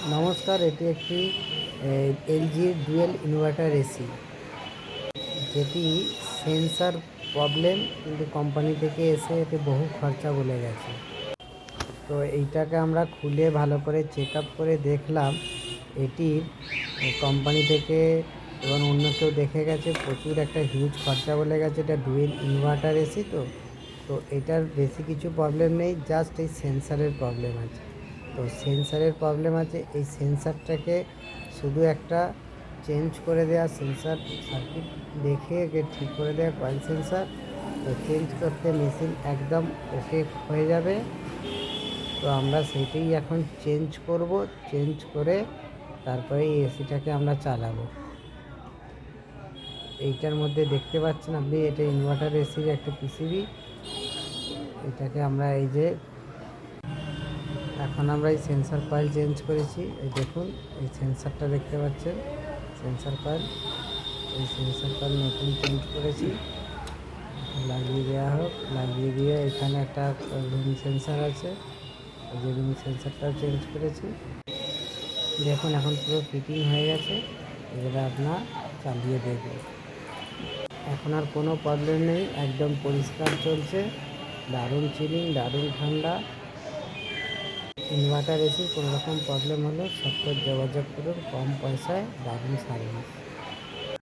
নমস্কার, এটি একটি এলজির ডুয়েল ইনভার্টার এসি, যেটি সেন্সার প্রবলেম, কিন্তু কোম্পানি থেকে এসে এতে বহু খরচা বলে গেছে। তো এইটাকে আমরা খুলে ভালো করে চেক আপ করে দেখলাম। এটির কোম্পানি থেকে এবং অন্য কেউ দেখে গেছে প্রচুর একটা হিউজ খরচা বলে গেছে। এটা ডুয়েল ইনভার্টার এসি, তো এটার বেশি কিছু প্রবলেম নেই, জাস্ট এই সেন্সারের প্রবলেম আছে। তো সেন্সারের প্রবলেম আছে, এই সেন্সারটাকে শুধু একটা চেঞ্জ করে দেওয়া, সেন্সার সার্কিট দেখে ঠিক করে দেওয়া কয়েল সেন্সার। তো চেঞ্জ করতে মেশিন একদম ওকে হয়ে যাবে। তো আমরা সেটাই এখন চেঞ্জ করব, চেঞ্জ করে তারপরে এই এসিটাকে আমরা চালাবো। এইটার মধ্যে দেখতে পাচ্ছেন আপনি, এটা ইনভার্টার এসির একটা পিসিবি। এটাকে আমরা এখন আমরা এই সেন্সার কয়েল চেঞ্জ করেছি। এই দেখুন, এই সেন্সারটা দেখতে পাচ্ছেন, সেন্সার কয়েল। এই সেন্সার কয়েল নতুন চেঞ্জ করেছি, লাগিয়ে দেওয়া হোক। লাগিয়ে দিয়ে এখানে একটা রুম সেন্সার আছে, ওই যে রুম সেন্সারটাও চেঞ্জ করেছি। দেখুন এখন পুরো ফিটিং হয়ে গেছে। এবারে আপনার চালিয়ে দেখুন, এখন আর কোনো প্রবলেম নেই, একদম পরিষ্কার চলছে। দারুণ চিলিং, দারুণ ঠান্ডা। ইনভার্টার এসি কোনো রকম প্রবলেম হলে সত্তর যোগাযোগ করুন, কম পয়সায় দারুণ সার্ভিস।